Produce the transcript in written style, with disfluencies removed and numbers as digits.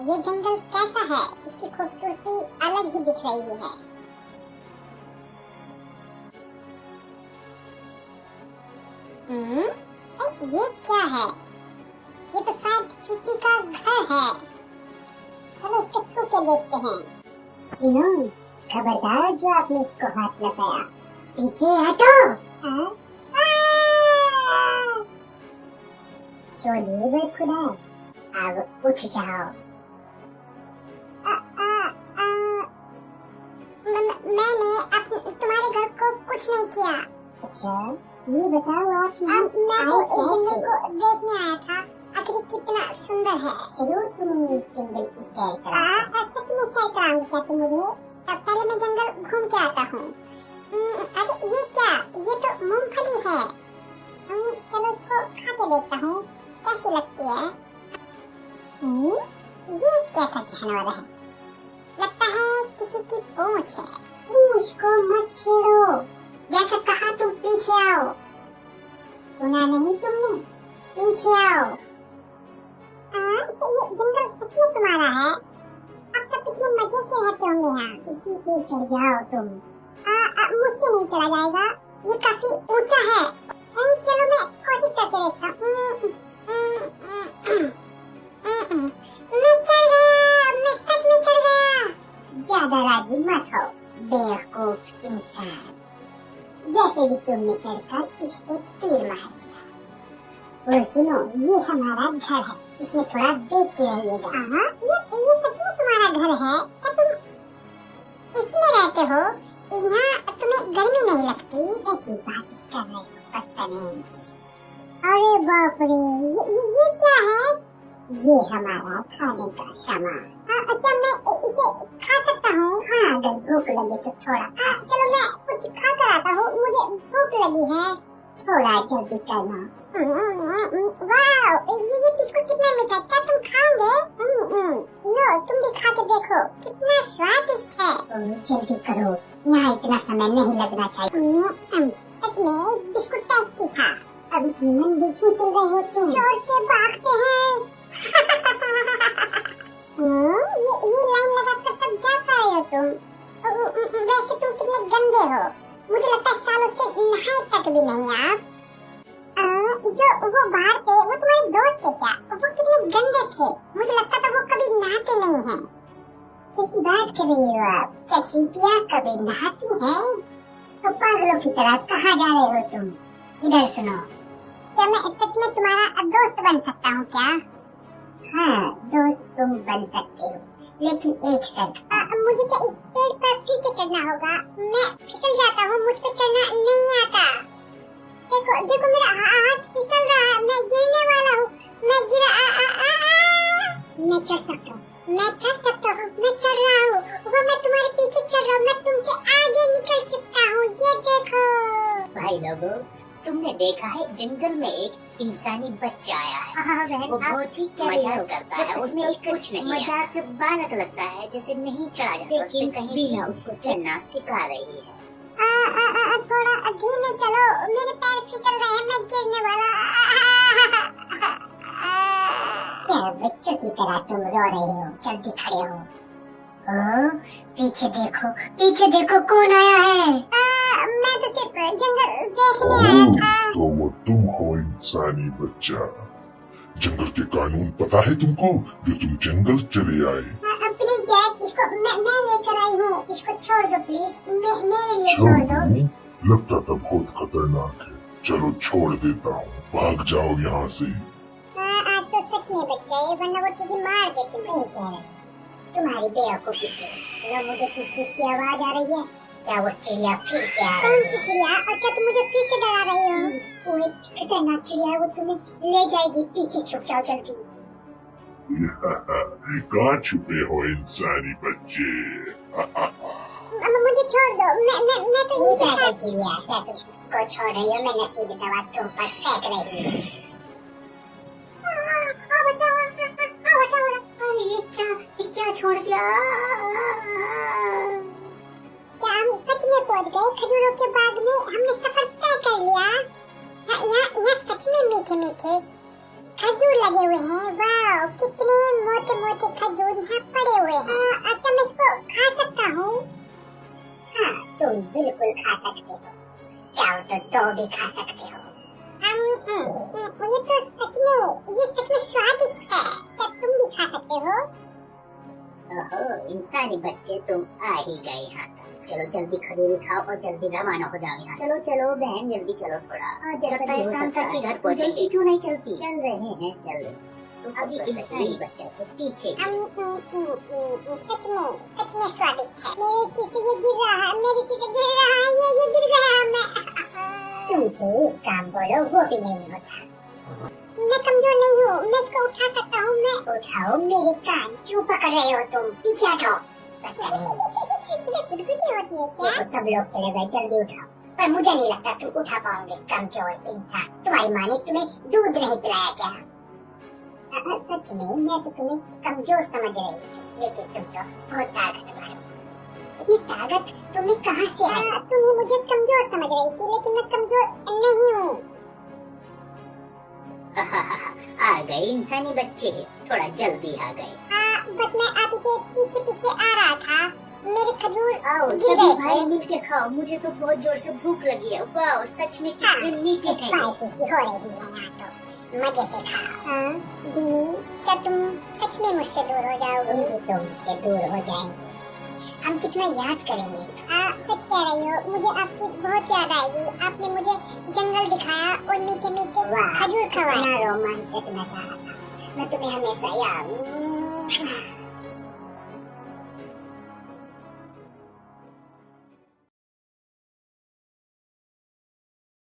ये जंगल कैसा है? इसकी खूबसूरती अलग ही दिख रही है। ये क्या है? ये तो शायद चींटी का घर है। चलो इसको छू के देखते हैं। सुनो, खबरदार जो आपने इसको हाथ लगाया, पीछे हटो। शोले खुदा, अब उठ जाओ। मैंने तुम्हारे घर को कुछ नहीं किया। अच्छा, ये बताओ आप यहाँ आए कैसे? देखने आया था, आखिर कितना सुंदर है। चलो तुम्हें इस जंगल की सैर कराऊं। सच में सैर कराऊंगी क्या तुम मुझे? पहले मैं जंगल घूम के आता हूँ। अरे ये क्या? ये तो मूंगफली है। चलो इसको खा के देखता हूँ कैसी लगती है। ये कैसा जानवर है? लगता है किसी की पूंछ है। पूंछ को मत छेड़ो, जैसा कहा तुम पीछे आओ। सुना नहीं तुमने? पीछे आओ। ये जंगल सच में तुम्हारा है? आप सब कितने मजे से रहते होंगे यहाँ। इसी पे चढ़ जाओ तुम। मुझसे नहीं चला जाएगा, ये काफी ऊंचा है। चलो मैं कोशिश करके देखता हूँ। मैं चढ़ गया, मैं सच में चढ़ गया। ज्यादा राजी मत हो बेवकूफ इंसान। जैसे भी तुमने चढ़कर इस पे तीर मार दिया। और सुनो, ये हमारा घर है, इसमें थोड़ा देख के रहिएगा। ये सच में तुम्हारा घर है? क्या तुम इसमें रहते हो? यहाँ तुम्हें गर्मी नहीं लगती? ऐसी बात कर रहे हो बदतमीज। अरे बाप रे, ये क्या है? ये हमारा खाने का सामान। क्या मैं इसे खा सकता हूँ? हाँ, अगर भूख लगे तो थोड़ा खा। चलो मैं कुछ खा कर आता हूँ, मुझे भूख लगी है। थोड़ा जल्दी करना। वाह, ये बिस्कुट कितना मीठा है। क्या तुम खाओगे? लो, तुम भी खा के देखो, कितना स्वादिष्ट है। जल्दी करो, यहाँ इतना समय नहीं लगना चाहिए। सच में बिस्कुट टेस्टी था। अब मंदी क्यों चल रहे हो तुम? जोर से भागते हैं। ये लाइन लगाकर सब जा पाए हो तुम। वैसे तुम कितने गंदे हो, मुझे लगता है सालों से नहाए तक भी नहीं आप। जो वो बाहर थे वो तुम्हारे दोस्त थे क्या? वो कितने गंदे थे, मुझे लगता था वो कभी नहाते नहीं हैं। कैसी बात कर रही हो आप? क्या चींटियां कभी नहाती हैं? तो पागलों की तरह कहाँ जा रहे हो तुम? इधर सुनो, क्या मैं सच में तुम्हारा दोस्त बन सकता हूँ क्या? हाँ, दोस्त तुम बन सकते हो, लेकिन एक शर्त। मुझे क्या इस पेड़ पर फिर से चढ़ना होगा? मैं फिसल जाता हूँ, मुझ पे चढ़ना नहीं आता। देखो देखो, मेरा हाथ फिसल रहा है, मैं गिरने वाला हूँ। मैं गिरा। मैं चढ़ सकता हूँ, मैं चढ़ सकता हूँ, मैं चढ़ रहा हूँ। वो मैं तुम्हारे पीछे चढ़ रहा हूँ, मैं तुमसे आगे निकल सकता हूँ। ये देखो भाई लोगों, तुमने देखा है जंगल में एक इंसानी बच्चा आया है। वो बहुत ही मजाक करता है, उसमें कुछ नहीं है। मजाक बालक लगता है, जैसे नहीं चढ़ा जाता, लेकिन कहीं भी ना उसको चढ़ना सिखा रही है। थोड़ा धीमे चलो, मेरे पैर फिसल रहे हैं, मैं गिरने वाला। क्या बच्चों की तरह तुम रो रहे हो? जल्दी खड़े हो। पीछे देखो कौन आया है। मैं तो सिर्फ जंगल देखने आया था। तो वो तुम हो इंसानी बच्चा। जंगल के कानून पता है तुमको, जो तुम जंगल चले आए। प्लीज जैक, इसको मैं लेकर आई हूँ, इसको छोड़ दो प्लीज, मेरे लिए छोड़ दो। लगता था बहुत खतरनाक है, चलो छोड़ देता हूँ, भाग जाओ यहाँ से। आज तो सच में बच गए, वरना वो तुझे मार देती। सही कह रहे, तुम्हारी बेवकूफी से। लो, मुझे किस चीज की आवाज आ रही है? क्या वो चिड़िया फिर से आ रही है? कौन सी चिड़िया? और क्या तुम मुझे फिर से डरा रही हो? वो एक खतरनाक चिड़िया है, वो तुम्हें ले जाएगी। पीछे छुप जाओ जल्दी। कहाँ छुपे हो इंसानी बच्चे? मुझे छोड़ दो, मैं तो ये कह रही चिड़िया, क्या तुमको छोड़ रही हो? मैं नसीब दवा तुम पर फेंक रही हूँ। ये क्या छोड़ दिया? क्या हम सच में पहुंच गए खजूरों के बाग में? हमने सफर तय कर लिया। यहाँ सच में मीठे मीठे खजूर लगे हुए हैं। वाह, कितने मोटे मोटे खजूर यहाँ पड़े हुए हैं। क्या मैं इसको खा सकता हूँ? हाँ, तुम बिल्कुल खा सकते हो। चाहो तो दो भी खा सकते हो। ये तो सच में स्वादिष्ट है। क्या तुम भी खा सकते हो? ओहो, इंसानी बच्चे तुम आ ही गए यहाँ तक। चलो जल्दी खजूर उठाओ और जल्दी रवाना हो जाओ यहाँ। चलो चलो बहन, जल्दी चलो थोड़ा। लगता है शाम तक ही घर पहुँचेंगे। क्यों नहीं चलती? चल रहे हैं, चल रहे। तुम अभी इंसानी बच्चा को पीछे सच में स्वादिष्ट है। मेरे सिर से ये गिर रहा है, मेरे सिर से गिर रहा है, ये गिर गया। मैं तुमसे एक काम बोलो, वो भी नहीं होता। मैं कमजोर नहीं हूँ, मैं इसको उठा सकता हूँ। मैं उठाओ मेरे कान। क्यों पकड़ रहे हो तुम? पीछे हटो। गुदगुदी होती है क्या? सब लोग चले गए, जल्दी उठाओ। पर मुझे नहीं लगता तुम उठा पाओगे, कमजोर इंसान। तुम्हारी माँ ने तुम्हें दूध नहीं पिलाया क्या? सच में मैं तो तुम्हें कमजोर समझ रही थी, लेकिन तुम तो बहुत ताकतवर हो। इतनी ताकत तुम्हें कहाँ से आई? तुम मुझे कमजोर समझ रही थी, लेकिन मैं कमजोर नहीं हूँ। आ गए इंसानी बच्चे, थोड़ा जल्दी आ गए। बस मैं आप के पीछे पीछे आ रहा था। मेरे खजूर आओ गिर सभी गए भाई थे। मिलके खाओ, मुझे तो बहुत जोर से भूख लगी है। वाह, सच में कितने मीठे हैं ये। पार्टी हो रही है यहाँ तो, मजे से खाओ। बीनी, क्या तुम सच में मुझसे दूर हो जाओगी? तुमसे दूर हो जाएंगे। हम कितना याद करेंगे। सच कह रही हो, मुझे आपकी बहुत याद आएगी। आपने मुझे जंगल दिखाया और मीठे मीठे खजूर खवाया। रोमांचक नजारा था। मैं तुम्हें हमेशा याद